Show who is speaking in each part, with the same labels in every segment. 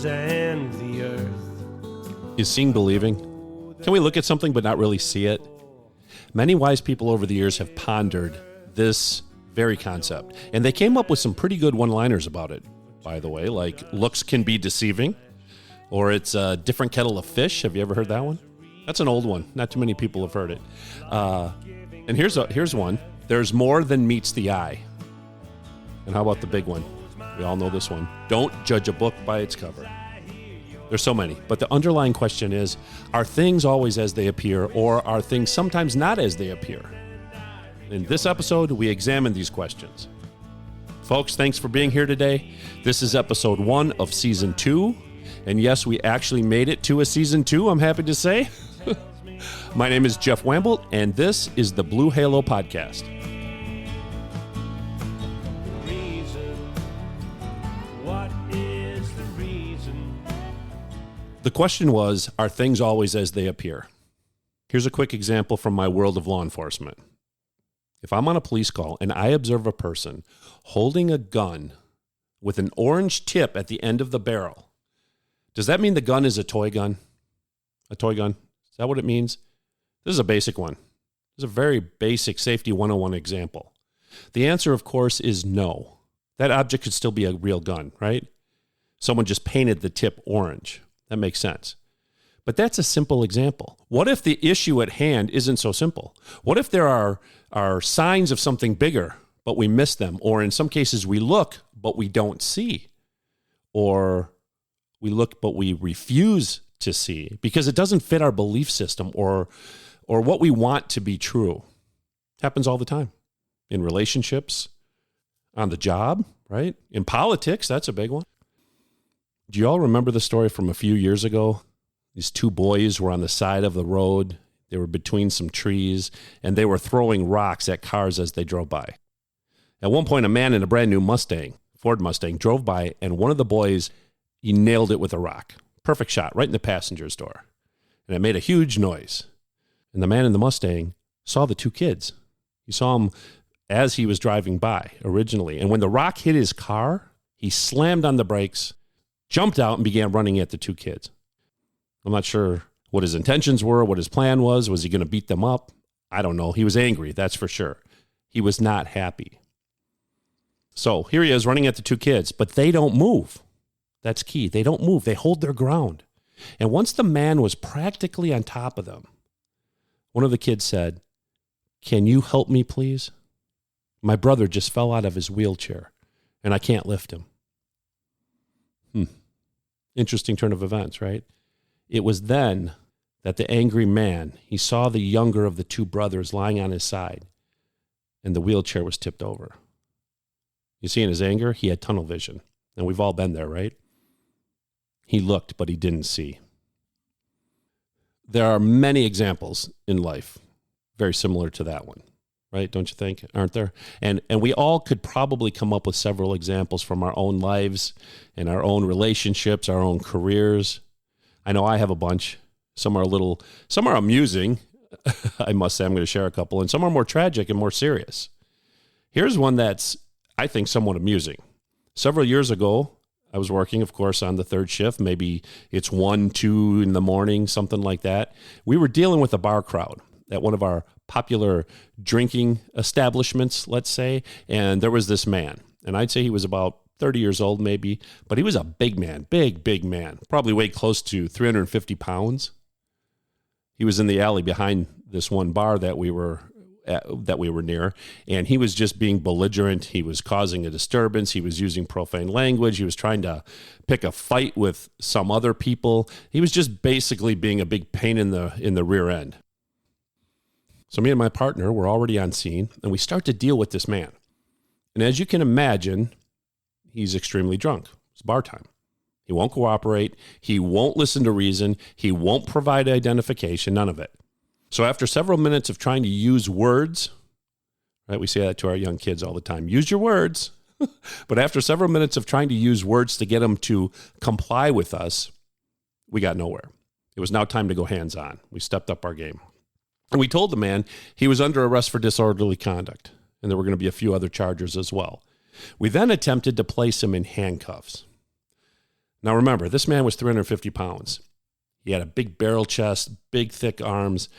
Speaker 1: heavens and the earth.
Speaker 2: Is seeing believing? Can we look at something but not really see it? Many wise people over the years have pondered this very concept, and they came up with some pretty good one-liners about it, by the way, like looks can be deceiving, or it's a different kettle of fish. Have you ever heard that one? That's an old one. Not too many people have heard it. And here's one. There's more than meets the eye. And how about the big one? We all know this one. Don't judge a book by its cover. There's so many, but the underlying question is, are things always as they appear, or are things sometimes not as they appear? In this episode, we examine these questions. Folks, thanks for being here today. This is episode 1 of season 2. And yes, we actually made it to a season 2, I'm happy to say. My name is Jeff Wamble, and this is the Blue Halo Podcast. The question was, are things always as they appear? Here's a quick example from my world of law enforcement. If I'm on a police call and I observe a person holding a gun with an orange tip at the end of the barrel, does that mean the gun is a toy gun? A toy gun? Is that what it means? This is a basic one. This is a very basic safety 101 example. The answer, of course, is no. That object could still be a real gun, right? Someone just painted the tip orange. That makes sense. But that's a simple example. What if the issue at hand isn't so simple? What if there are signs of something bigger, but we miss them? Or in some cases, we look, but we don't see. Or we look, but we refuse to see because it doesn't fit our belief system or what we want to be true. Happens all the time. In relationships, on the job, right? In politics, that's a big one. Do you all remember the story from a few years ago? These two boys were on the side of the road. They were between some trees, and they were throwing rocks at cars as they drove by. At one point, a man in a brand new Ford Mustang, drove by, and one of the boys, he nailed it with a rock. Perfect shot, right in the passenger's door. And it made a huge noise. And the man in the Mustang saw the two kids. He saw them as he was driving by originally. And when the rock hit his car, he slammed on the brakes, jumped out, and began running at the two kids. I'm not sure what his intentions were, what his plan was. Was he going to beat them up? I don't know. He was angry, that's for sure. He was not happy. So here he is running at the two kids, but they don't move. That's key. They don't move. They hold their ground. And once the man was practically on top of them, one of the kids said, "Can you help me, please? My brother just fell out of his wheelchair, and I can't lift him." Interesting turn of events, right? It was then that the angry man, he saw the younger of the two brothers lying on his side, and the wheelchair was tipped over. You see, in his anger, he had tunnel vision. And we've all been there, right? He looked, but he didn't see. There are many examples in life very similar to that one, right? Don't you think? Aren't there? And we all could probably come up with several examples from our own lives and our own relationships, our own careers. I know I have a bunch. Some are amusing. I must say, I'm going to share a couple, and some are more tragic and more serious. Here's one that's, I think, somewhat amusing. Several years ago, I was working, of course, on the third shift. Maybe it's 1, 2 in the morning, something like that. We were dealing with a bar crowd at one of our popular drinking establishments, let's say, and there was this man, and I'd say he was about 30 years old maybe, but he was a big man, big man, probably weighed close to 350 pounds. He was in the alley behind this one bar that we were near, and he was just being belligerent. He was causing a disturbance. He was using profane language. He was trying to pick a fight with some other people. He was just basically being a big pain in the rear end. So me and my partner were already on scene, and we start to deal with this man. And as you can imagine, he's extremely drunk. It's bar time. He won't cooperate. He won't listen to reason. He won't provide identification, none of it. So after several minutes of trying to use words, right? We say that to our young kids all the time. Use your words. But after several minutes of trying to use words to get him to comply with us, we got nowhere. It was now time to go hands-on. We stepped up our game. And we told the man he was under arrest for disorderly conduct, and there were going to be a few other charges as well. We then attempted to place him in handcuffs. Now remember, this man was 350 pounds. He had a big barrel chest, big thick arms.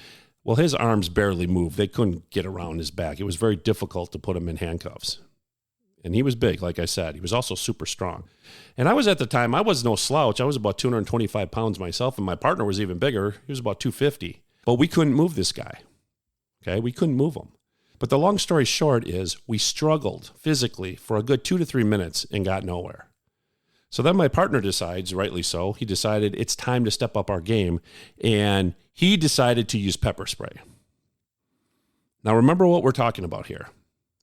Speaker 2: Well, his arms barely moved. They couldn't get around his back. It was very difficult to put him in handcuffs. And he was big, like I said. He was also super strong. And I was at the time, I was no slouch. I was about 225 pounds myself, and my partner was even bigger. He was about 250. But we couldn't move this guy. Okay, we couldn't move him. But the long story short is we struggled physically for a good 2 to 3 minutes and got nowhere. So then my partner decides, rightly so, he decided it's time to step up our game, and he decided to use pepper spray. Now remember what we're talking about here.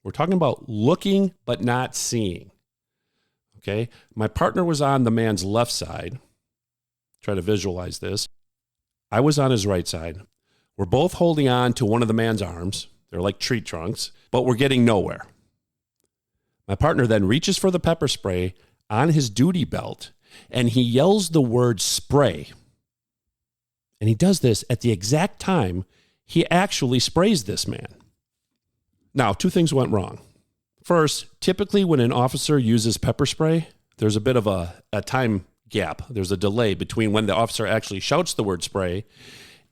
Speaker 2: We're talking about looking but not seeing. Okay? My partner was on the man's left side. Try to visualize this. I was on his right side. We're both holding on to one of the man's arms. They're like tree trunks, but we're getting nowhere. My partner then reaches for the pepper spray on his duty belt, and he yells the word spray. And he does this at the exact time he actually sprays this man. Now, 2 things went wrong. First, typically when an officer uses pepper spray, there's a bit of a time gap. There's a delay between when the officer actually shouts the word spray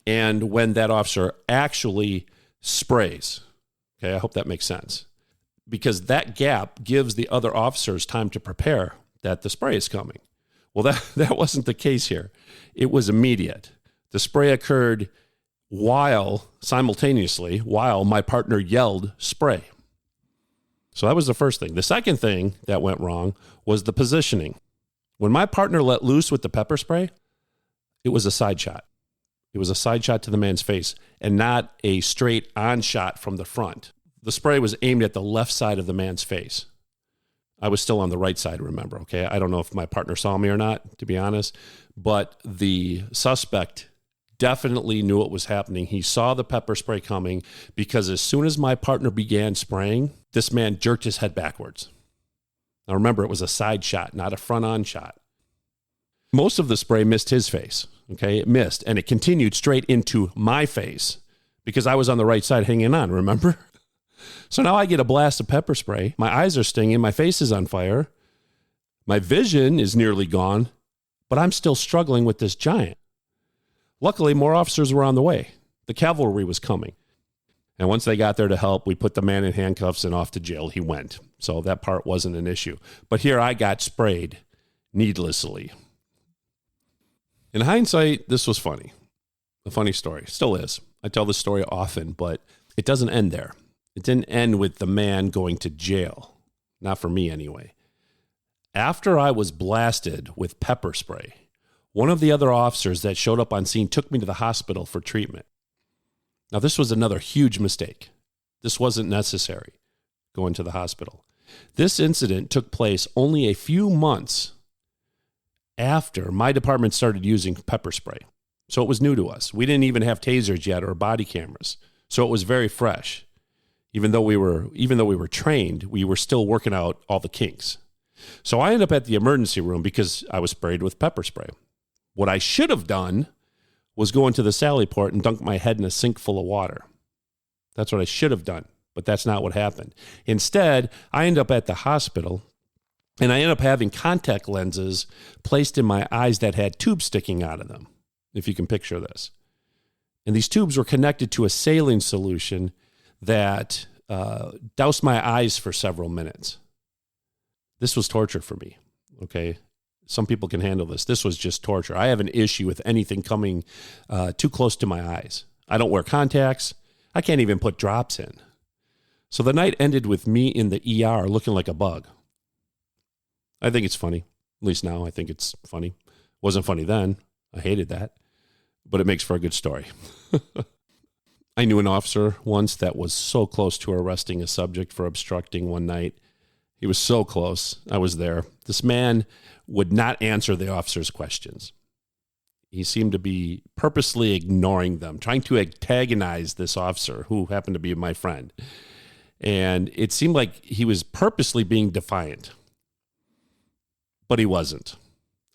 Speaker 2: and when that officer actually sprays. Okay, I hope that makes sense. Because that gap gives the other officers time to prepare that the spray is coming. Well, that wasn't the case here. It was immediate. The spray occurred simultaneously while my partner yelled spray. So that was the first thing. The second thing that went wrong was the positioning. When my partner let loose with the pepper spray, it was a side shot. It was a side shot to the man's face and not a straight on shot from the front. The spray was aimed at the left side of the man's face. I was still on the right side, remember, okay? I don't know if my partner saw me or not, to be honest, but the suspect definitely knew what was happening. He saw the pepper spray coming because as soon as my partner began spraying, this man jerked his head backwards. Now remember, it was a side shot, not a front-on shot. Most of the spray missed his face, okay? It missed, and it continued straight into my face because I was on the right side hanging on, remember? So now I get a blast of pepper spray. My eyes are stinging. My face is on fire. My vision is nearly gone, but I'm still struggling with this giant. Luckily, more officers were on the way. The cavalry was coming. And once they got there to help, we put the man in handcuffs and off to jail he went. So that part wasn't an issue. But here I got sprayed needlessly. In hindsight, this was funny. A funny story. Still is. I tell this story often, but it doesn't end there. It didn't end with the man going to jail. Not for me, anyway. After I was blasted with pepper spray, one of the other officers that showed up on scene took me to the hospital for treatment. Now, this was another huge mistake. This wasn't necessary, going to the hospital. This incident took place only a few months after my department started using pepper spray. So it was new to us. We didn't even have tasers yet or body cameras. So it was very fresh. Even though we were trained, we were still working out all the kinks. So I ended up at the emergency room because I was sprayed with pepper spray. What I should have done was go into the Sally Port and dunk my head in a sink full of water. That's what I should have done, but that's not what happened. Instead, I ended up at the hospital, and I ended up having contact lenses placed in my eyes that had tubes sticking out of them, if you can picture this. And these tubes were connected to a saline solution that doused my eyes for several minutes. This was torture for me, okay? Some people can handle this. This was just torture. I have an issue with anything coming too close to my eyes. I don't wear contacts. I can't even put drops in. So the night ended with me in the ER looking like a bug. I think it's funny. At least now I think it's funny. Wasn't funny then. I hated that. But it makes for a good story. I knew an officer once that was so close to arresting a subject for obstructing one night. He was so close. I was there. This man would not answer the officer's questions. He seemed to be purposely ignoring them, trying to antagonize this officer who happened to be my friend. And it seemed like he was purposely being defiant. But he wasn't.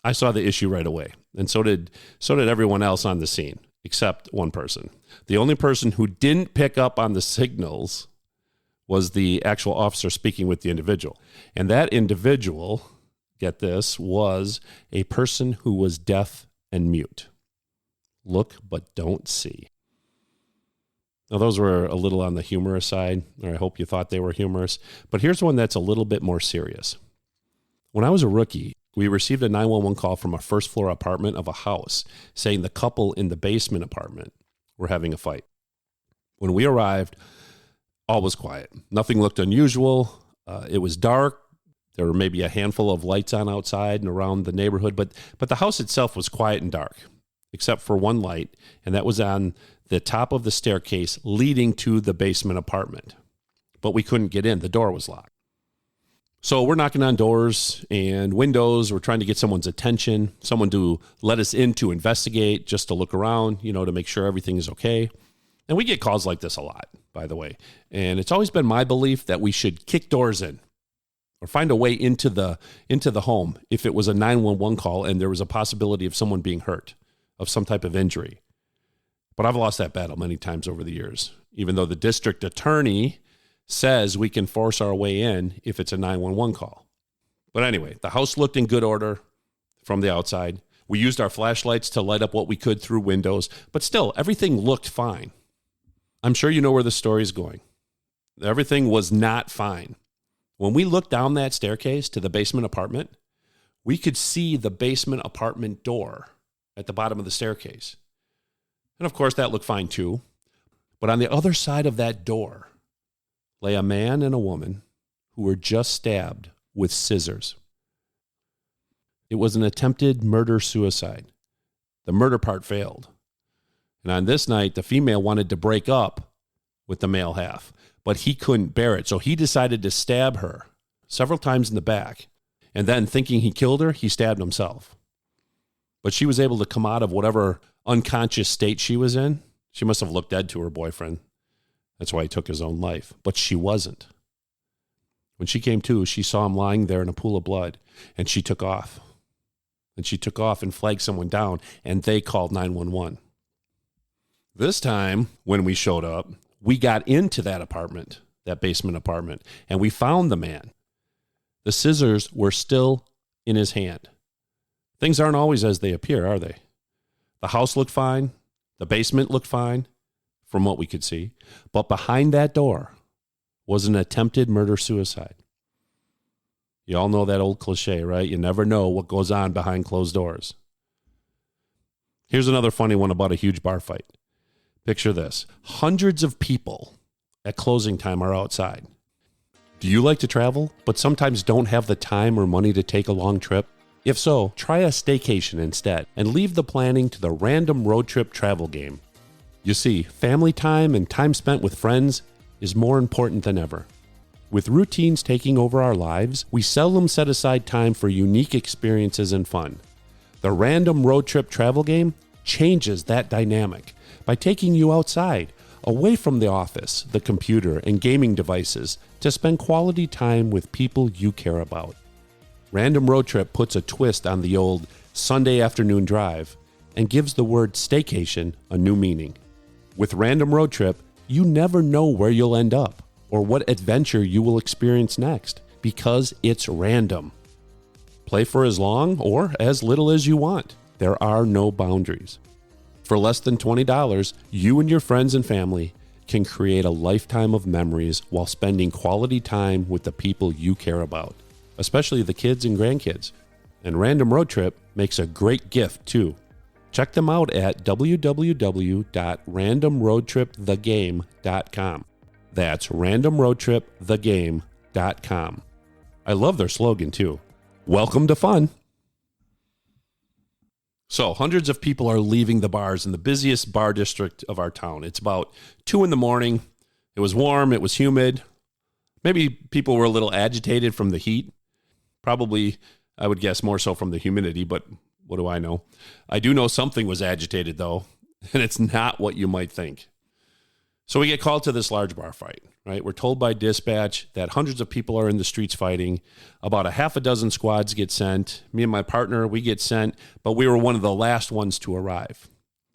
Speaker 2: I saw the issue right away. And so did everyone else on the scene, except one person. The only person who didn't pick up on the signals was the actual officer speaking with the individual. And that individual get this, was a person who was deaf and mute. Look, but don't see. Now, those were a little on the humorous side, or I hope you thought they were humorous. But here's one that's a little bit more serious. When I was a rookie, we received a 911 call from a first-floor apartment of a house saying the couple in the basement apartment were having a fight. When we arrived, all was quiet. Nothing looked unusual. It was dark. There were maybe a handful of lights on outside and around the neighborhood, but the house itself was quiet and dark, except for one light, and that was on the top of the staircase leading to the basement apartment. But we couldn't get in. The door was locked. So we're knocking on doors and windows. We're trying to get someone's attention, someone to let us in to investigate, just to look around, to make sure everything is okay. And we get calls like this a lot, by the way. And it's always been my belief that we should kick doors in or find a way into the home if it was a 911 call and there was a possibility of someone being hurt, of some type of injury. But I've lost that battle many times over the years, even though the district attorney says we can force our way in if it's a 911 call. But anyway, the house looked in good order from the outside. We used our flashlights to light up what we could through windows, but still, everything looked fine. I'm sure you know where the story is going. Everything was not fine. When we looked down that staircase to the basement apartment, we could see the basement apartment door at the bottom of the staircase. And of course, that looked fine too. But on the other side of that door lay a man and a woman who were just stabbed with scissors. It was an attempted murder-suicide. The murder part failed. And on this night, the female wanted to break up with the male half, but he couldn't bear it. So he decided to stab her several times in the back. And then, thinking he killed her, he stabbed himself. But she was able to come out of whatever unconscious state she was in. She must have looked dead to her boyfriend. That's why he took his own life. But she wasn't. When she came to, she saw him lying there in a pool of blood, and she took off. And she took off and flagged someone down, and they called 911. This time, when we showed up, we got into that apartment, that basement apartment, and we found the man. The scissors were still in his hand. Things aren't always as they appear, are they? The house looked fine. The basement looked fine, from what we could see. But behind that door was an attempted murder-suicide. You all know that old cliche, right? You never know what goes on behind closed doors. Here's another funny one about a huge bar fight. Picture this. Hundreds of people at closing time are outside. Do you like to travel, but sometimes don't have the time or money to take a long trip? If so, try a staycation instead and leave the planning to the Random Road Trip travel game. You see, family time and time spent with friends is more important than ever. With routines taking over our lives, we seldom set aside time for unique experiences and fun. The Random Road Trip travel game changes that dynamic by taking you outside, away from the office, the computer, and gaming devices to spend quality time with people you care about. Random Road Trip puts a twist on the old Sunday afternoon drive and gives the word staycation a new meaning. With Random Road Trip, you never know where you'll end up or what adventure you will experience next because it's random. Play for as long or as little as you want. There are no boundaries. For less than $20, you and your friends and family can create a lifetime of memories while spending quality time with the people you care about, especially the kids and grandkids. And Random Road Trip makes a great gift too. Check them out at www.randomroadtripthegame.com. That's randomroadtripthegame.com. I love their slogan too. Welcome to fun. So hundreds of people are leaving the bars in the busiest bar district of our town. It's about 2 a.m. It was warm. It was humid. Maybe people were a little agitated from the heat. Probably, I would guess, more so from the humidity, but what do I know? I do know something was agitated, though, and it's not what you might think. So we get called to this large bar fight, right? We're told by dispatch that hundreds of people are in the streets fighting. About a half a dozen squads get sent. Me and my partner, we get sent, but we were one of the last ones to arrive.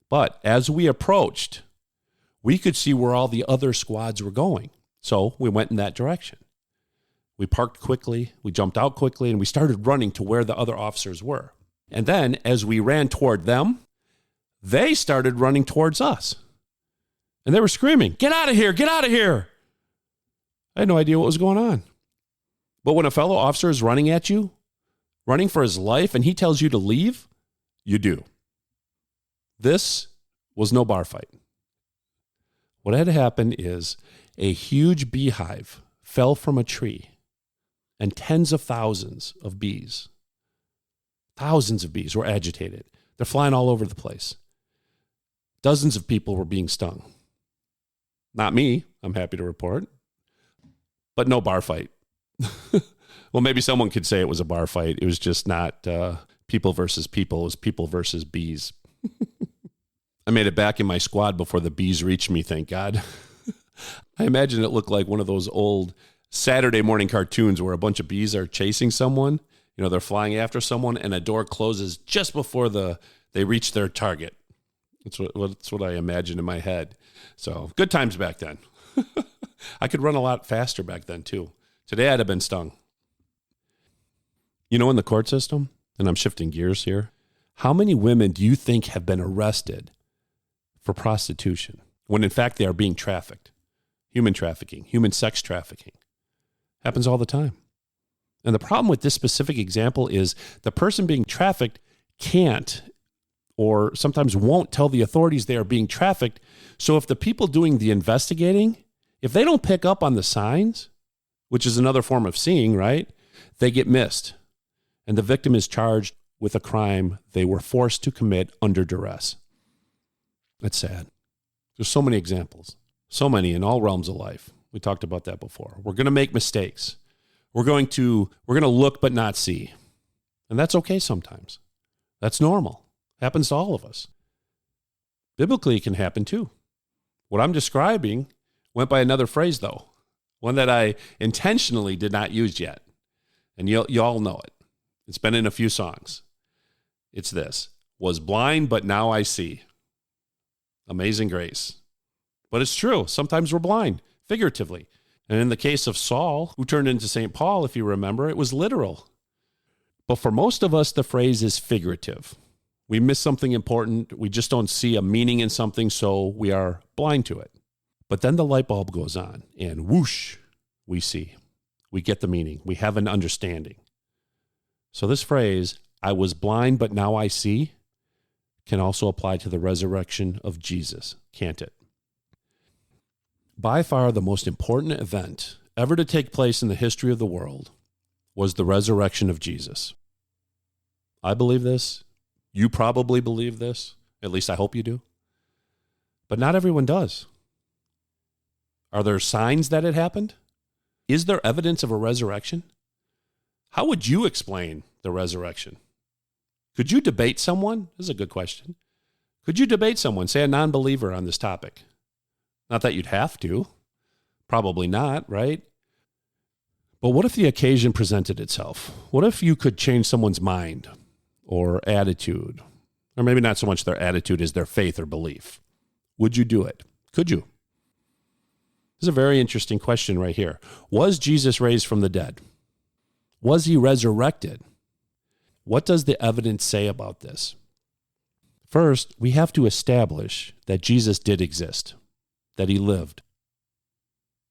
Speaker 2: But as we approached, we could see where all the other squads were going. So we went in that direction. We parked quickly, we jumped out quickly, and we started running to where the other officers were. And then as we ran toward them, they started running towards us. And they were screaming, "Get out of here, get out of here." I had no idea what was going on. But when a fellow officer is running at you, running for his life, and he tells you to leave, you do. This was no bar fight. What had happened is a huge beehive fell from a tree, and tens of thousands of bees were agitated. They're flying all over the place. Dozens of people were being stung. Not me, I'm happy to report, but no bar fight. Well, maybe someone could say it was a bar fight. It was just not people versus people. It was people versus bees. I made it back in my squad before the bees reached me, thank God. I imagine it looked like one of those old Saturday morning cartoons where a bunch of bees are chasing someone. You know, they're flying after someone and a door closes just before they reach their target. That's what I imagine in my head. So good times back then. I could run a lot faster back then too. Today I'd have been stung. You know, in the court system, and I'm shifting gears here, how many women do you think have been arrested for prostitution when in fact they are being trafficked? Human trafficking, human sex trafficking. Happens all the time. And the problem with this specific example is the person being trafficked can't or sometimes won't tell the authorities they are being trafficked. So if the people doing the investigating, if they don't pick up on the signs, which is another form of seeing, right, they get missed. And the victim is charged with a crime they were forced to commit under duress. That's sad. There's so many examples, so many in all realms of life. We talked about that before. We're going to make mistakes. We're going to look but not see. And that's okay sometimes. That's normal. Happens to all of us. Biblically, it can happen too. What I'm describing went by another phrase, though, one that I intentionally did not use yet. And you all know it. It's been in a few songs. It's this: was blind, but now I see. Amazing grace. But it's true. Sometimes we're blind, figuratively. And in the case of Saul, who turned into St. Paul, if you remember, it was literal. But for most of us, the phrase is figurative. We miss something important. We just don't see a meaning in something, so we are blind to it. But then the light bulb goes on, and whoosh, we see. We get the meaning. We have an understanding. So this phrase, "I was blind, but now I see," can also apply to the resurrection of Jesus, can't it? By far the most important event ever to take place in the history of the world was the resurrection of Jesus. I believe this. You probably believe this. At least I hope you do. But not everyone does. Are there signs that it happened? Is there evidence of a resurrection? How would you explain the resurrection? Could you debate someone? This is a good question. Could you debate someone, say a non-believer, on this topic? Not that you'd have to. Probably not, right? But what if the occasion presented itself? What if you could change someone's mind or attitude? Or maybe not so much their attitude as their faith or belief. Would you do it? Could you? This is a very interesting question right here. Was Jesus raised from the dead? Was he resurrected? What does the evidence say about this? First, we have to establish that Jesus did exist, that he lived.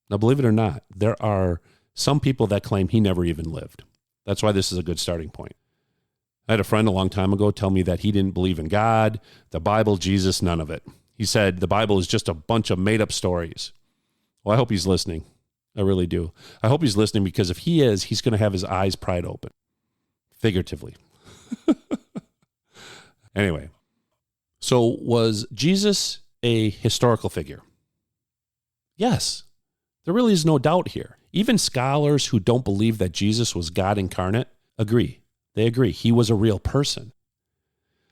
Speaker 2: Now, believe it or not, there are some people that claim he never even lived. That's why this is a good starting point. I had a friend a long time ago tell me that he didn't believe in God, the Bible, Jesus, none of it. He said the Bible is just a bunch of made-up stories. Well, I hope he's listening. I really do. I hope he's listening, because if he is, he's going to have his eyes pried open, figuratively. Anyway, so was Jesus a historical figure? Yes, there really is no doubt here. Even scholars who don't believe that Jesus was God incarnate agree. They agree he was a real person.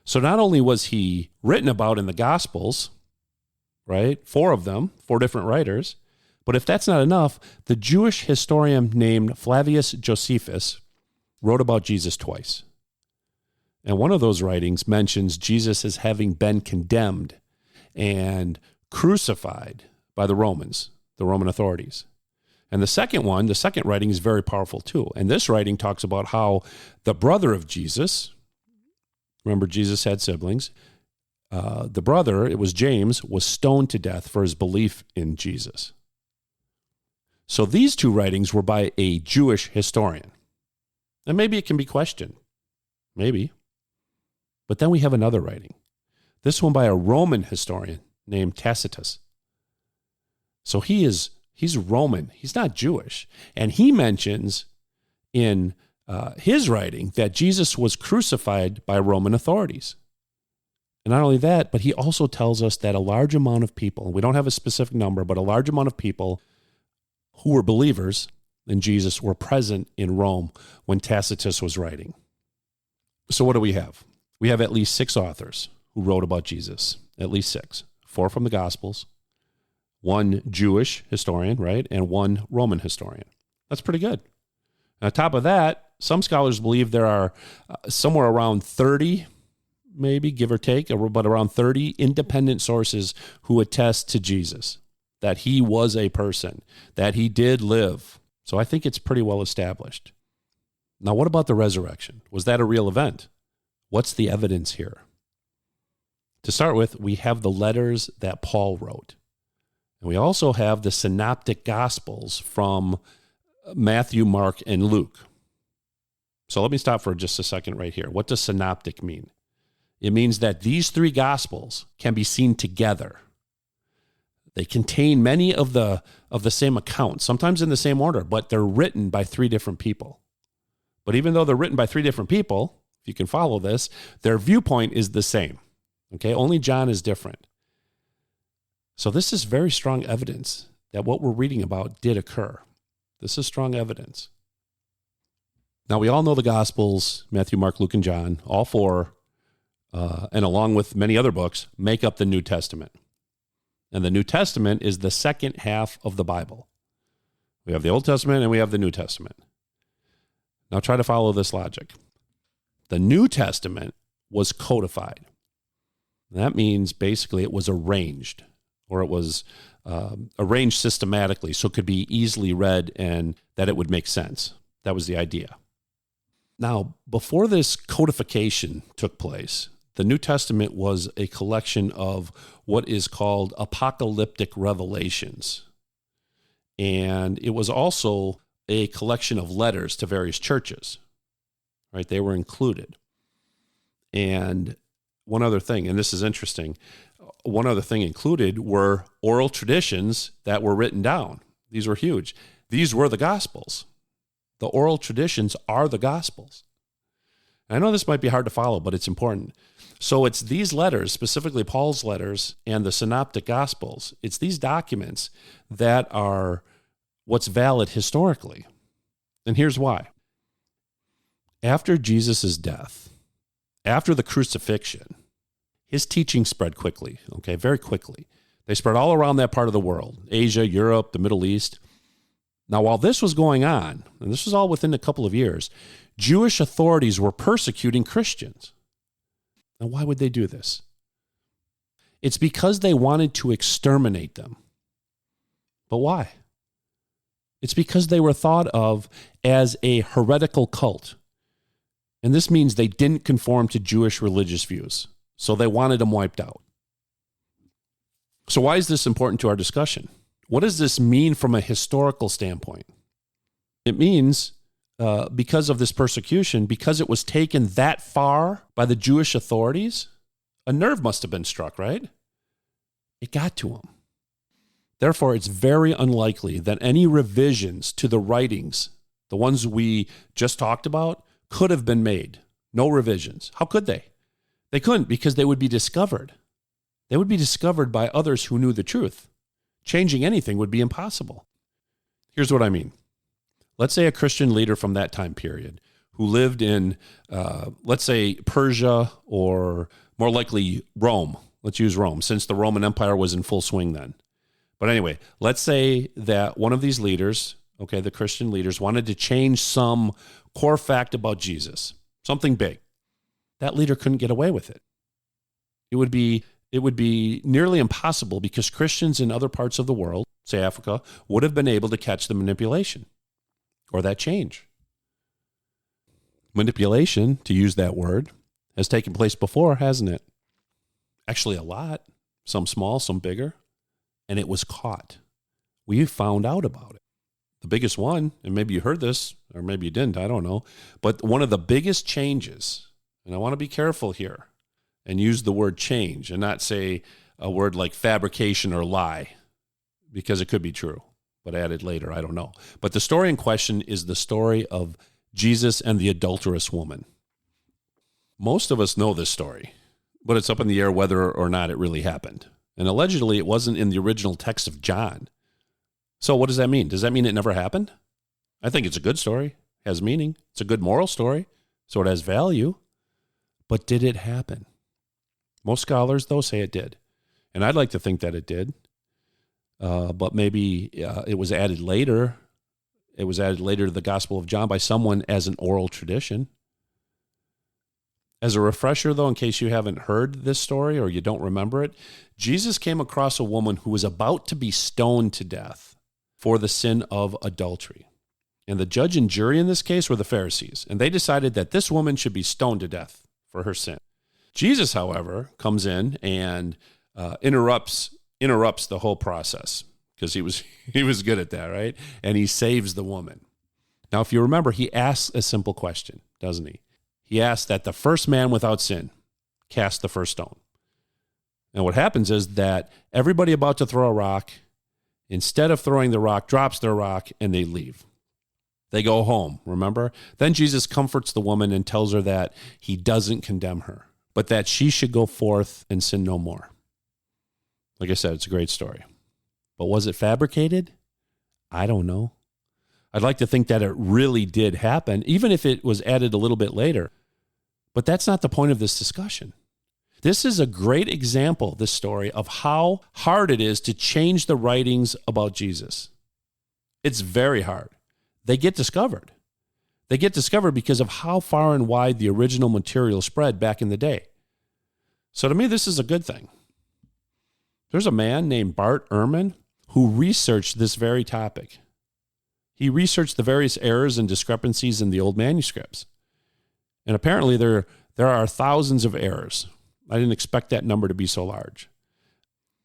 Speaker 2: So not only was he written about in the Gospels, right, 4 of them, 4 different writers, but if that's not enough, the Jewish historian named Flavius Josephus wrote about Jesus twice. And one of those writings mentions Jesus as having been condemned and crucified by the Romans, the Roman authorities. And the second writing is very powerful too. And this writing talks about how the brother of Jesus, remember Jesus had siblings, the brother, it was James, was stoned to death for his belief in Jesus. So these two writings were by a Jewish historian. And maybe it can be questioned. Maybe. But then we have another writing. This one by a Roman historian named Tacitus. So he's Roman. He's not Jewish. And he mentions in his writing that Jesus was crucified by Roman authorities. And not only that, but he also tells us that a large amount of people, we don't have a specific number, but a large amount of people who were believers in Jesus were present in Rome when Tacitus was writing. So what do we have? We have at least 6 authors who wrote about Jesus, at least 6. 4 from the Gospels, 1 Jewish historian, right, and 1 Roman historian. That's pretty good. And on top of that, some scholars believe there are somewhere around 30, maybe, give or take, but around 30 independent sources who attest to Jesus, that he was a person, that he did live. So I think it's pretty well established. Now, what about the resurrection? Was that a real event? What's the evidence here? To start with, we have the letters that Paul wrote. And we also have the synoptic gospels from Matthew, Mark, and Luke. So let me stop for just a second right here. What does synoptic mean? It means that these 3 gospels can be seen together. They contain many of the same accounts, sometimes in the same order, but they're written by 3 different people. But even though they're written by 3 different people, if you can follow this, their viewpoint is the same. Okay, only John is different. So this is very strong evidence that what we're reading about did occur. This is strong evidence. Now, we all know the Gospels, Matthew, Mark, Luke, and John, all 4, and along with many other books, make up the New Testament. And the New Testament is the second half of the Bible. We have the Old Testament and we have the New Testament. Now try to follow this logic. The New Testament was codified. That means basically it was arranged, or it was arranged systematically so it could be easily read and that it would make sense. That was the idea. Now, before this codification took place, the New Testament was a collection of what is called apocalyptic revelations. And it was also a collection of letters to various churches, right? They were included. And one other thing, and this is interesting, one other thing included were oral traditions that were written down. These were huge. These were the Gospels. The oral traditions are the Gospels. I know this might be hard to follow, but it's important. So it's these letters, specifically Paul's letters and the synoptic Gospels, it's these documents that are what's valid historically. And here's why. After Jesus' death, after the crucifixion, his teaching spread quickly, okay, very quickly. They spread all around that part of the world, Asia, Europe, the Middle East. Now, while this was going on, and this was all within a couple of years, Jewish authorities were persecuting Christians. Now, why would they do this? It's because they wanted to exterminate them. But why? It's because they were thought of as a heretical cult. And this means they didn't conform to Jewish religious views. So they wanted them wiped out. So why is this important to our discussion? What does this mean from a historical standpoint? It means because of this persecution, because it was taken that far by the Jewish authorities, a nerve must have been struck, right? It got to them. Therefore, it's very unlikely that any revisions to the writings, the ones we just talked about, could have been made. No revisions. How could they? They couldn't, because they would be discovered. They would be discovered by others who knew the truth. Changing anything would be impossible. Here's what I mean. Let's say a Christian leader from that time period who lived in, let's say, Persia, or more likely Rome. Let's use Rome, since the Roman Empire was in full swing then. But anyway, let's say that one of these leaders, okay, the Christian leaders, wanted to change some core fact about Jesus, something big. That leader couldn't get away with it. It would be it would be nearly impossible because Christians in other parts of the world, say Africa, would have been able to catch the manipulation or that change. Manipulation, to use that word, has taken place before, hasn't it? Actually, a lot. Some small, some bigger. And it was caught. We found out about it. The biggest one, and maybe you heard this, or maybe you didn't, I don't know, but one of the biggest changes, and I want to be careful here and use the word change and not say a word like fabrication or lie, because it could be true, but added later, I don't know. But the story in question is the story of Jesus and the adulterous woman. Most of us know this story, but it's up in the air whether or not it really happened. And allegedly, it wasn't in the original text of John. So what does that mean? Does that mean it never happened? I think it's a good story, has meaning. It's a good moral story, so it has value. But did it happen? Most scholars, though, say it did. And I'd like to think that it did. But maybe it was added later. It was added later to the Gospel of John by someone as an oral tradition. As a refresher, though, in case you haven't heard this story or you don't remember it, Jesus came across a woman who was about to be stoned to death for the sin of adultery. And the judge and jury in this case were the Pharisees, and they decided that this woman should be stoned to death for her sin. Jesus, however, comes in and interrupts the whole process because he was good at that, right? And he saves the woman. Now, if you remember, he asks a simple question, doesn't he? He asks that the first man without sin cast the first stone. And what happens is that everybody about to throw a rock, instead of throwing the rock, drops their rock and they leave. They go home, remember? Then Jesus comforts the woman and tells her that he doesn't condemn her, but that she should go forth and sin no more. Like I said, it's a great story. But was it fabricated? I don't know. I'd like to think that it really did happen, even if it was added a little bit later. But that's not the point of this discussion. This is a great example, this story, of how hard it is to change the writings about Jesus. It's very hard. They get discovered. They get discovered because of how far and wide the original material spread back in the day. So to me, this is a good thing. There's a man named Bart Ehrman who researched this very topic. He researched the various errors and discrepancies in the old manuscripts. And apparently there are thousands of errors. I didn't expect that number to be so large.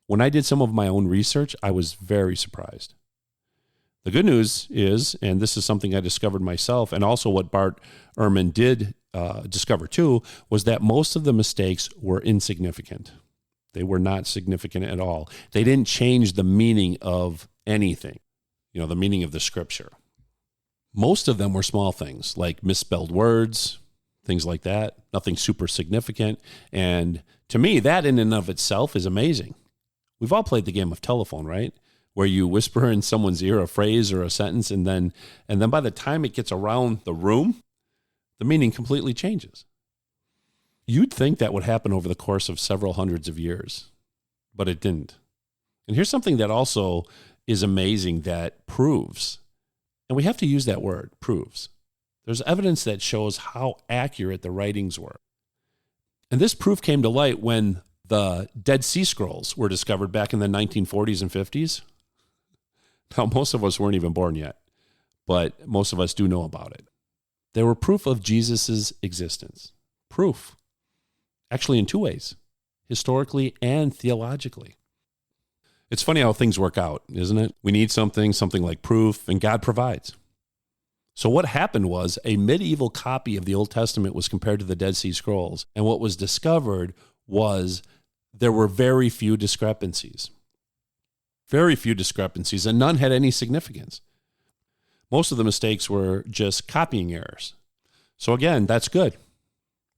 Speaker 2: When I did some of my own research, I was very surprised. The good news is, and this is something I discovered myself, and also what Bart Ehrman did discover too, was that most of the mistakes were insignificant. They were not significant at all. They didn't change the meaning of anything, the meaning of the scripture. Most of them were small things like misspelled words, things like that, nothing super significant. And to me, that in and of itself is amazing. We've all played the game of telephone, right? Where you whisper in someone's ear a phrase or a sentence, and then by the time it gets around the room, the meaning completely changes. You'd think that would happen over the course of several hundreds of years, but it didn't. And here's something that also is amazing that proves, and we have to use that word, proves. There's evidence that shows how accurate the writings were. And this proof came to light when the Dead Sea Scrolls were discovered back in the 1940s and 50s. Now, most of us weren't even born yet, but most of us do know about it. They were proof of Jesus' existence. Proof. Actually, in two ways, historically and theologically. It's funny how things work out, isn't it? We need something like proof, and God provides. So what happened was a medieval copy of the Old Testament was compared to the Dead Sea Scrolls, and what was discovered was there were very few discrepancies. Very few discrepancies, and none had any significance. Most of the mistakes were just copying errors. So again, that's good.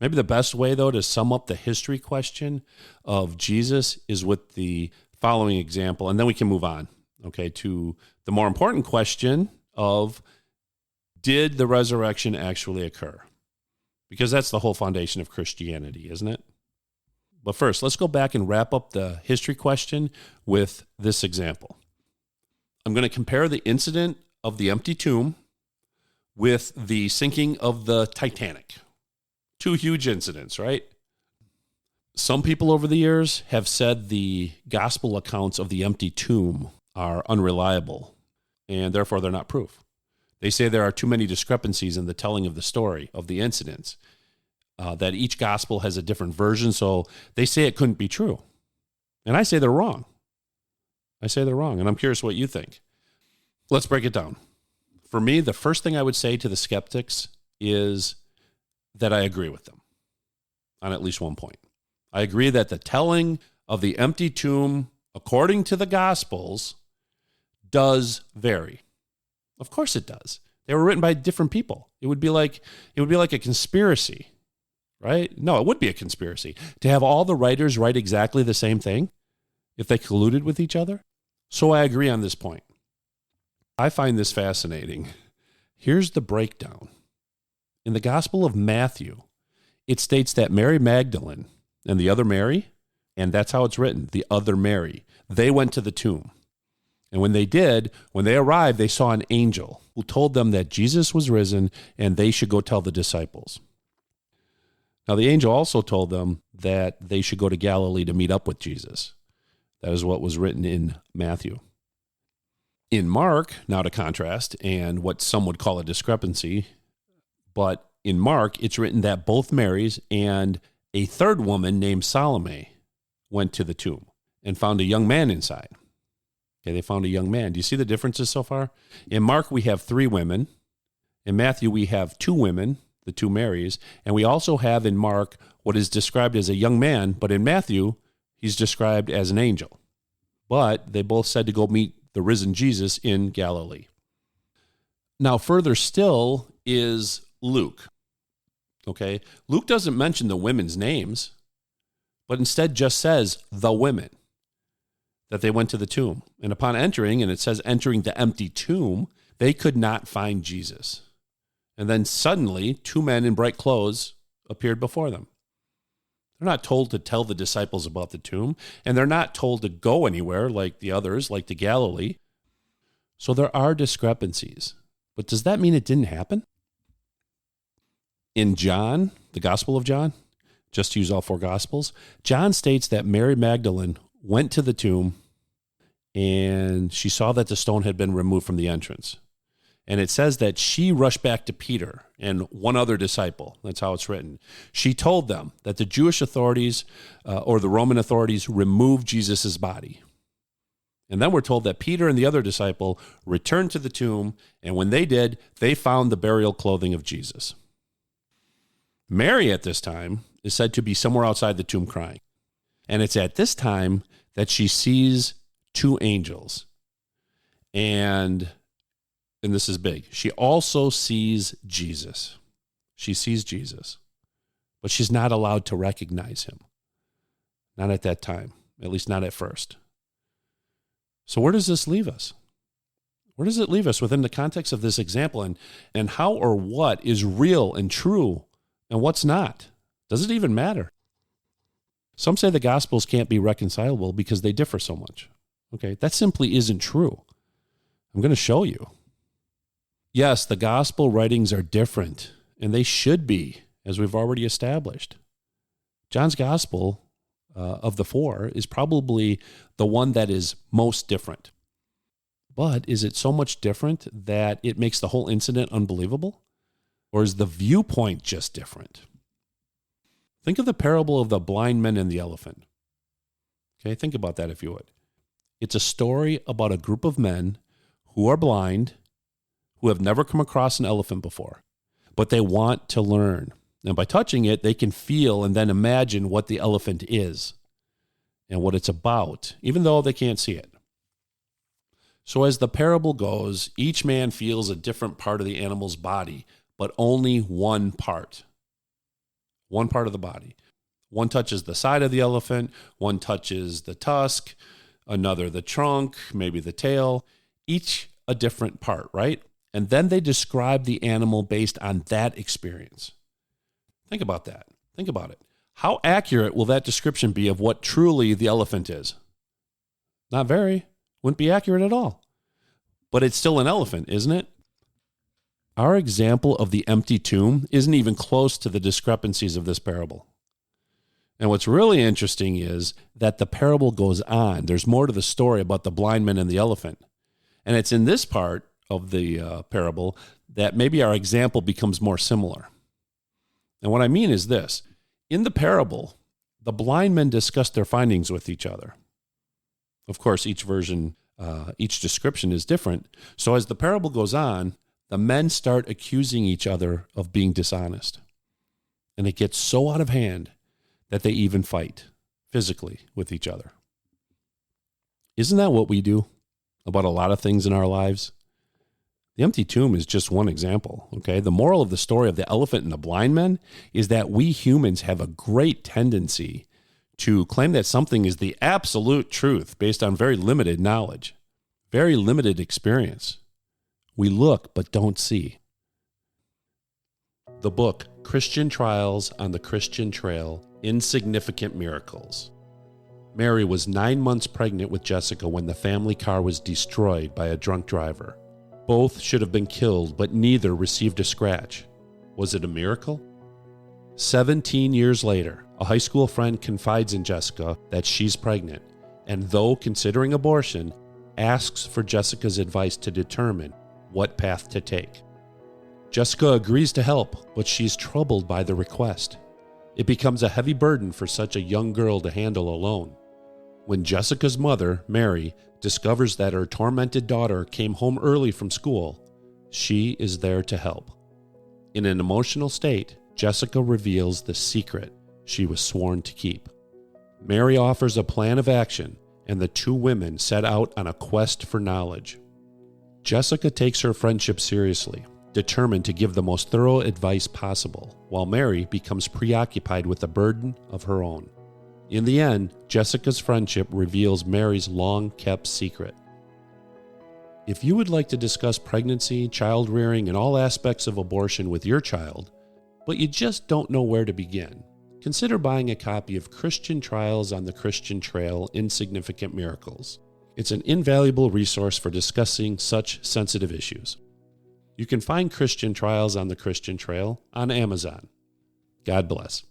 Speaker 2: Maybe the best way, though, to sum up the history question of Jesus is with the following example, and then we can move on, to the more important question of, did the resurrection actually occur? Because that's the whole foundation of Christianity, isn't it? But first, let's go back and wrap up the history question with this example. I'm going to compare the incident of the empty tomb with the sinking of the Titanic. Two huge incidents, right? Some people over the years have said the gospel accounts of the empty tomb are unreliable, and therefore they're not proof. They say there are too many discrepancies in the telling of the story, of the incidents, that each gospel has a different version, so they say it couldn't be true. And I say they're wrong. And I'm curious what you think. Let's break it down. For me, the first thing I would say to the skeptics is that I agree with them on at least one point. I agree that the telling of the empty tomb, according to the Gospels, does vary. Of course it does. They were written by different people. It would be like a conspiracy, right? No, it would be a conspiracy to have all the writers write exactly the same thing if they colluded with each other. So I agree on this point. I find this fascinating. Here's the breakdown. In the Gospel of Matthew, it states that Mary Magdalene and the other Mary, and that's how it's written, the other Mary, they went to the tomb. And when they arrived, they saw an angel who told them that Jesus was risen and they should go tell the disciples. Now, the angel also told them that they should go to Galilee to meet up with Jesus. That is what was written in Matthew. In Mark, now to contrast, and what some would call a discrepancy, but in Mark, it's written that both Marys and a third woman named Salome went to the tomb and found a young man inside. Okay, they found a young man. Do you see the differences so far? In Mark, we have 3 women. In Matthew, we have 2 women, the 2 Marys. And we also have in Mark what is described as a young man, but in Matthew, he's described as an angel. But they both said to go meet the risen Jesus in Galilee. Now, further still is Luke. Okay, Luke doesn't mention the women's names, but instead just says the women, that they went to the tomb. And upon entering, and it says entering the empty tomb, they could not find Jesus. And then suddenly, 2 men in bright clothes appeared before them. They're not told to tell the disciples about the tomb, and they're not told to go anywhere like the others, like to Galilee. So there are discrepancies. But does that mean it didn't happen? In John, the Gospel of John, just to use all 4 Gospels, John states that Mary Magdalene went to the tomb and she saw that the stone had been removed from the entrance. And it says that she rushed back to Peter and one other disciple. That's how it's written. She told them that the Jewish authorities or the Roman authorities removed Jesus' body. And then we're told that Peter and the other disciple returned to the tomb, and when they did, they found the burial clothing of Jesus. Mary at this time is said to be somewhere outside the tomb crying. And it's at this time that she sees 2 angels. And this is big. She also sees Jesus. She sees Jesus. But she's not allowed to recognize him. Not at that time. At least not at first. So where does this leave us? Where does it leave us within the context of this example? And how or what is real and true and what's not? Does it even matter? Some say the Gospels can't be reconcilable because they differ so much. Okay, that simply isn't true. I'm going to show you. Yes, the Gospel writings are different, and they should be, as we've already established. John's Gospel of the 4 is probably the one that is most different. But is it so much different that it makes the whole incident unbelievable? Or is the viewpoint just different? Think of the parable of the blind men and the elephant. Okay, think about that if you would. It's a story about a group of men who are blind, who have never come across an elephant before, but they want to learn. And by touching it, they can feel and then imagine what the elephant is and what it's about, even though they can't see it. So as the parable goes, each man feels a different part of the animal's body, but only one part of the body. One touches the side of the elephant, one touches the tusk, another the trunk, maybe the tail, each a different part, right? And then they describe the animal based on that experience. Think about that. Think about it. How accurate will that description be of what truly the elephant is? Not very. Wouldn't be accurate at all. But it's still an elephant, isn't it? Our example of the empty tomb isn't even close to the discrepancies of this parable. And what's really interesting is that the parable goes on. There's more to the story about the blind man and the elephant. And it's in this part of the parable that maybe our example becomes more similar. And what I mean is this. In the parable, the blind men discuss their findings with each other. Of course, each version, each description is different. So as the parable goes on, the men start accusing each other of being dishonest. And it gets so out of hand that they even fight physically with each other. Isn't that what we do about a lot of things in our lives? The empty tomb is just one example, okay? The moral of the story of the elephant and the blind men is that we humans have a great tendency to claim that something is the absolute truth based on very limited knowledge, very limited experience. We look but don't see. The book, Christian Trials on the Christian Trail, Insignificant Miracles. Mary was 9 months pregnant with Jessica when the family car was destroyed by a drunk driver. Both should have been killed, but neither received a scratch. Was it a miracle? 17 years later, a high school friend confides in Jessica that she's pregnant, and though considering abortion, asks for Jessica's advice to determine what path to take. Jessica agrees to help, but she's troubled by the request. It becomes a heavy burden for such a young girl to handle alone. When Jessica's mother, Mary, discovers that her tormented daughter came home early from school, she is there to help. In an emotional state, Jessica reveals the secret she was sworn to keep. Mary offers a plan of action, and the two women set out on a quest for knowledge. Jessica takes her friendship seriously, determined to give the most thorough advice possible, while Mary becomes preoccupied with the burden of her own. In the end, Jessica's friendship reveals Mary's long-kept secret. If you would like to discuss pregnancy, child rearing, and all aspects of abortion with your child, but you just don't know where to begin, consider buying a copy of Christian Trials on the Christian Trail, Insignificant Miracles. It's an invaluable resource for discussing such sensitive issues. You can find Christian Trials on the Christian Trail on Amazon. God bless.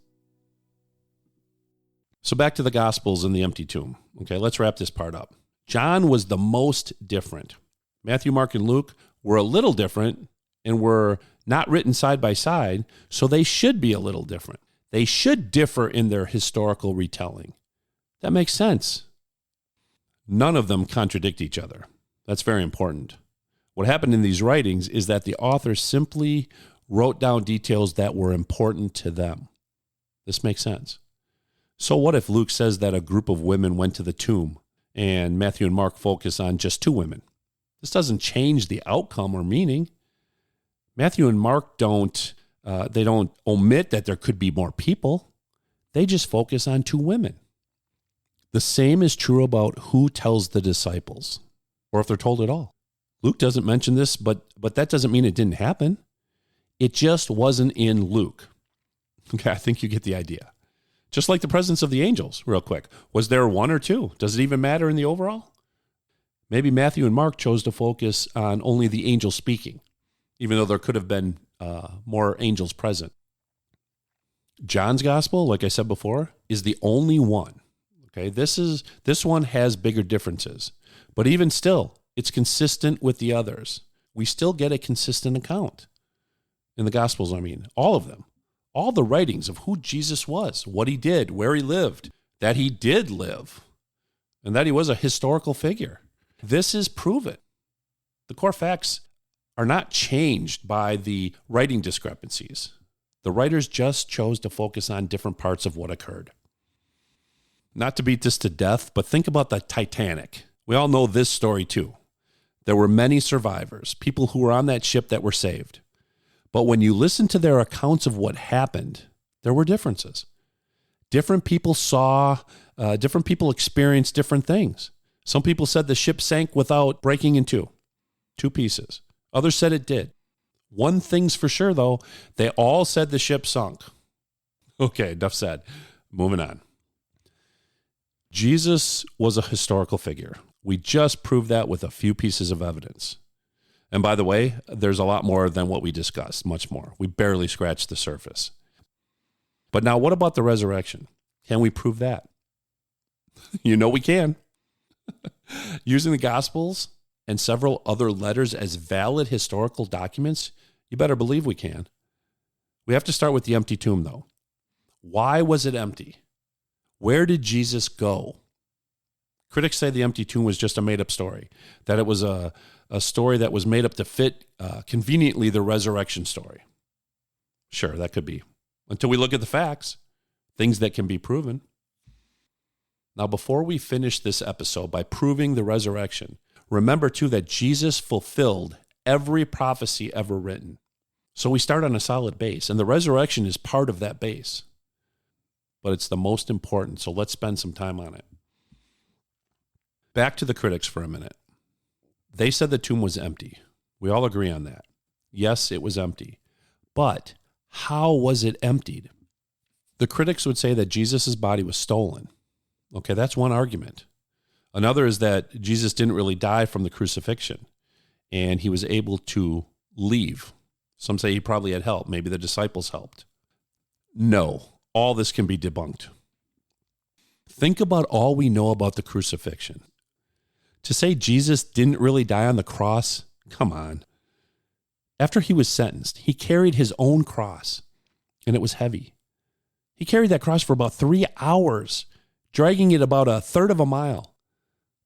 Speaker 2: So back to the Gospels and the empty tomb. Okay, let's wrap this part up. John was the most different. Matthew, Mark, and Luke were a little different and were not written side by side, so they should be a little different. They should differ in their historical retelling. That makes sense. None of them contradict each other. That's very important. What happened in these writings is that the author simply wrote down details that were important to them. This makes sense. So what if Luke says that a group of women went to the tomb and Matthew and Mark focus on just 2 women? This doesn't change the outcome or meaning. Matthew and Mark don't omit that there could be more people. They just focus on 2 women. The same is true about who tells the disciples, or if they're told at all. Luke doesn't mention this, but that doesn't mean it didn't happen. It just wasn't in Luke. Okay, I think you get the idea. Just like the presence of the angels, real quick. Was there 1 or 2? Does it even matter in the overall? Maybe Matthew and Mark chose to focus on only the angels speaking, even though there could have been more angels present. John's gospel, like I said before, is the only one. Okay, this one has bigger differences, but even still, it's consistent with the others. We still get a consistent account in the Gospels, all of them. All the writings of who Jesus was, what he did, where he lived, that he did live, and that he was a historical figure. This is proven. The core facts are not changed by the writing discrepancies. The writers just chose to focus on different parts of what occurred. Not to beat this to death, but think about the Titanic. We all know this story too. There were many survivors, people who were on that ship that were saved. But when you listen to their accounts of what happened, there were differences. Different people different people experienced different things. Some people said the ship sank without breaking in two pieces. Others said it did. One thing's for sure, though, they all said the ship sunk. Okay, enough said. Moving on. Jesus was a historical figure. We just proved that with a few pieces of evidence. And by the way, there's a lot more than what we discussed, much more. We barely scratched the surface. But now what about the resurrection? Can we prove that? You know we can. Using the Gospels and several other letters as valid historical documents, you better believe we can. We have to start with the empty tomb, though. Why was it empty? Where did Jesus go? Critics say the empty tomb was just a made-up story, that it was a story that was made up to fit conveniently the resurrection story. Sure, that could be. Until we look at the facts, things that can be proven. Now, before we finish this episode by proving the resurrection, remember too that Jesus fulfilled every prophecy ever written. So we start on a solid base, and the resurrection is part of that base. But it's the most important, so let's spend some time on it. Back to the critics for a minute. They said the tomb was empty. We all agree on that. Yes, it was empty. But how was it emptied? The critics would say that Jesus' body was stolen. Okay, that's one argument. Another is that Jesus didn't really die from the crucifixion, and he was able to leave. Some say he probably had help. Maybe the disciples helped. No, all this can be debunked. Think about all we know about the crucifixion. To say Jesus didn't really die on the cross, come on. After he was sentenced, he carried his own cross, and it was heavy. He carried that cross for about 3 hours, dragging it about a third of a mile,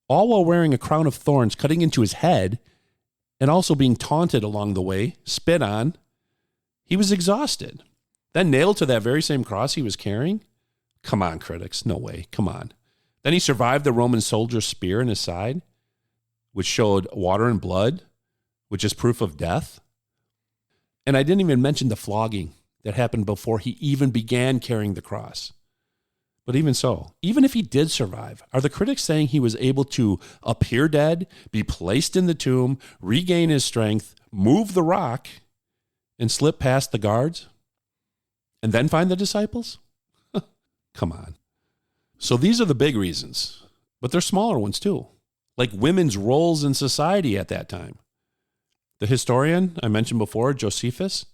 Speaker 2: all while wearing a crown of thorns cutting into his head and also being taunted along the way, spit on. He was exhausted. Then nailed to that very same cross he was carrying? Come on, critics. No way. Come on. Then he survived the Roman soldier's spear in his side, which showed water and blood, which is proof of death. And I didn't even mention the flogging that happened before he even began carrying the cross. But even so, even if he did survive, are the critics saying he was able to appear dead, be placed in the tomb, regain his strength, move the rock, and slip past the guards, and then find the disciples? Come on. So these are the big reasons, but there's smaller ones too, like women's roles in society at that time. The historian I mentioned before, Josephus,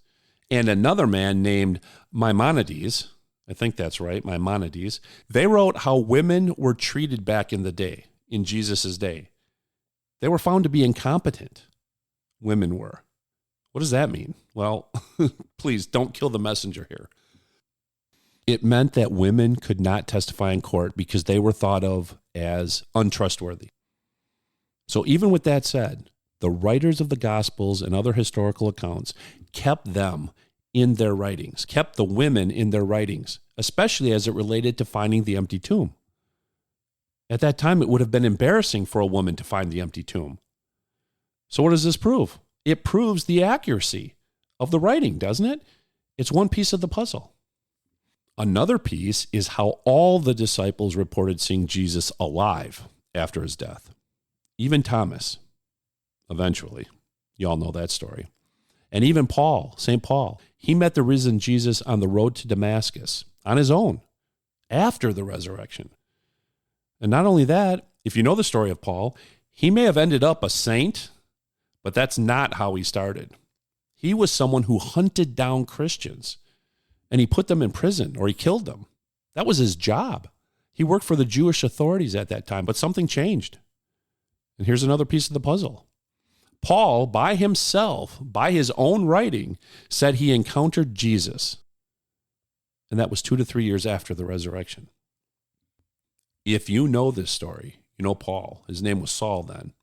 Speaker 2: and another man named Maimonides, I think that's right, Maimonides, they wrote how women were treated back in the day, in Jesus' day. They were found to be incompetent. Women were. What does that mean? Well, please don't kill the messenger here. It meant that women could not testify in court because they were thought of as untrustworthy. So even with that said, the writers of the Gospels and other historical accounts kept them in their writings, kept the women in their writings, especially as it related to finding the empty tomb. At that time, it would have been embarrassing for a woman to find the empty tomb. So what does this prove? It proves the accuracy of the writing, doesn't it? It's one piece of the puzzle. Another piece is how all the disciples reported seeing Jesus alive after his death. Even Thomas, eventually. You all know that story. And even Paul, St. Paul, he met the risen Jesus on the road to Damascus on his own after the resurrection. And not only that, if you know the story of Paul, he may have ended up a saint, but that's not how he started. He was someone who hunted down Christians, and he put them in prison or he killed them. That was his job. He worked for the Jewish authorities at that time, but something changed. And here's another piece of the puzzle. Paul, by himself, by his own writing, said he encountered Jesus. And that was 2 to 3 years after the resurrection. If you know this story, you know Paul. His name was Saul then.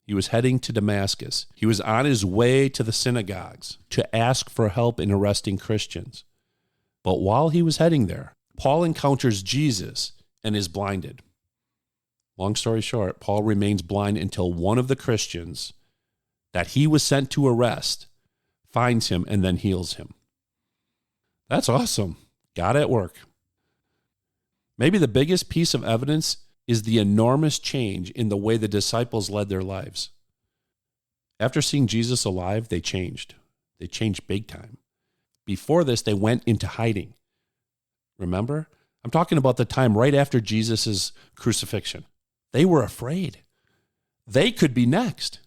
Speaker 2: He was heading to Damascus. He was on his way to the synagogues to ask for help in arresting Christians. But while he was heading there, Paul encounters Jesus and is blinded. Long story short, Paul remains blind until one of the Christians that he was sent to arrest finds him and then heals him. That's awesome. God at work. Maybe the biggest piece of evidence is the enormous change in the way the disciples led their lives. After seeing Jesus alive, they changed. They changed big time. Before this, they went into hiding. Remember? I'm talking about the time right after Jesus' crucifixion. They were afraid. They could be next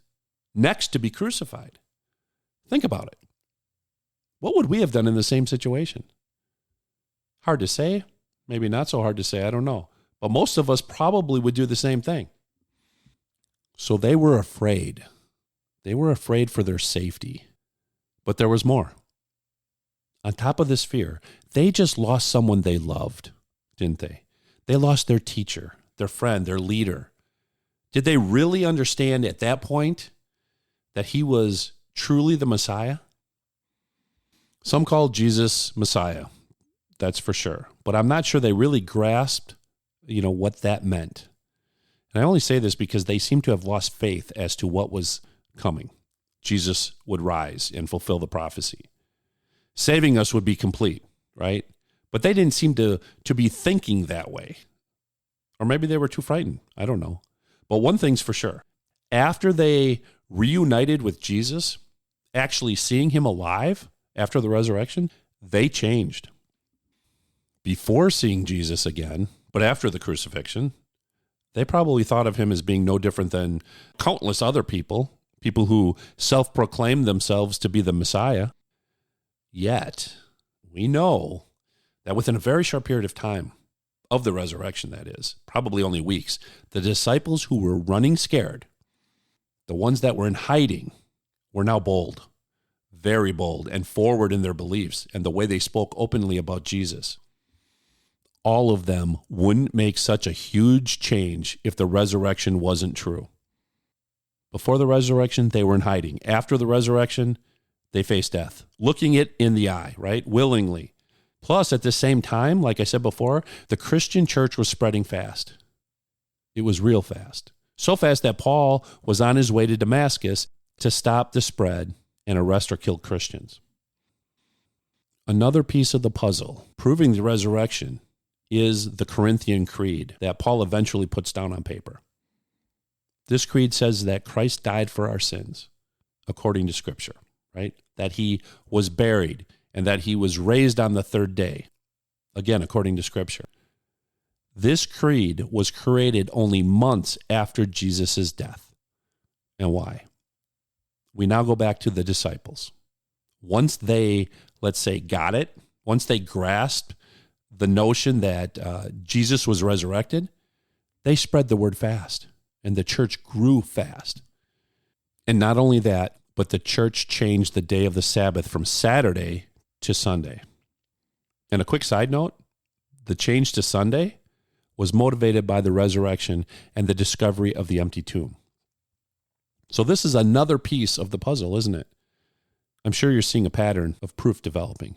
Speaker 2: to be crucified. Think about it. What would we have done in the same situation? Hard to say, Maybe not so hard to say, I don't know. But most of us probably would do the same thing. So they were afraid. They were afraid for their safety. But there was more. On top of this fear, they just lost someone they loved, didn't they? They lost their teacher, their friend, their leader. Did they really understand at that point that he was truly the Messiah? Some called Jesus Messiah, that's for sure. But I'm not sure they really grasped, what that meant. And I only say this because they seem to have lost faith as to what was coming. Jesus would rise and fulfill the prophecy. Saving us would be complete, right? But they didn't seem to be thinking that way. Or maybe they were too frightened. I don't know. But one thing's for sure. After they reunited with Jesus, actually seeing him alive after the resurrection, they changed. Before seeing Jesus again, but after the crucifixion, they probably thought of him as being no different than countless other people who self-proclaimed themselves to be the Messiah. Yet, we know that within a very short period of time, of the resurrection that is, probably only weeks, the disciples who were running scared, the ones that were in hiding, were now bold, very bold, and forward in their beliefs and the way they spoke openly about Jesus. All of them wouldn't make such a huge change if the resurrection wasn't true. Before the resurrection, they were in hiding. After the resurrection, they faced death, looking it in the eye, right? Willingly. Plus, at the same time, like I said before, the Christian church was spreading fast. It was real fast. So fast that Paul was on his way to Damascus to stop the spread and arrest or kill Christians. Another piece of the puzzle, proving the resurrection, is the Corinthian Creed that Paul eventually puts down on paper. This creed says that Christ died for our sins, according to Scripture, right? That he was buried and that he was raised on the third day, again, according to Scripture. This creed was created only months after Jesus' death. And why? We now go back to the disciples. Once they, let's say, got it, once they grasped the notion that Jesus was resurrected, they spread the word fast, and the church grew fast. And not only that, but the church changed the day of the Sabbath from Saturday to Sunday. And a quick side note, the change to Sunday was motivated by the resurrection and the discovery of the empty tomb. So this is another piece of the puzzle, isn't it? I'm sure you're seeing a pattern of proof developing.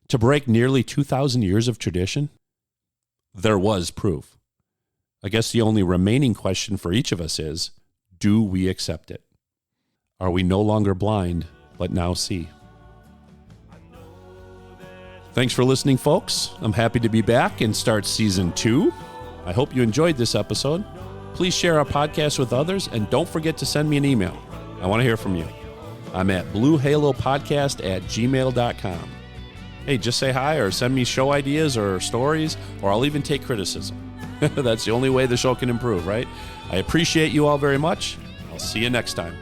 Speaker 2: To break nearly 2,000 years of tradition, there was proof. I guess the only remaining question for each of us is, do we accept it? Are we no longer blind, but now see? Thanks for listening, folks. I'm happy to be back and start season 2. I hope you enjoyed this episode. Please share our podcast with others, and don't forget to send me an email. I want to hear from you. I'm at bluehalopodcast@gmail.com. Hey, just say hi or send me show ideas or stories, or I'll even take criticism. That's the only way the show can improve, right? I appreciate you all very much. I'll see you next time.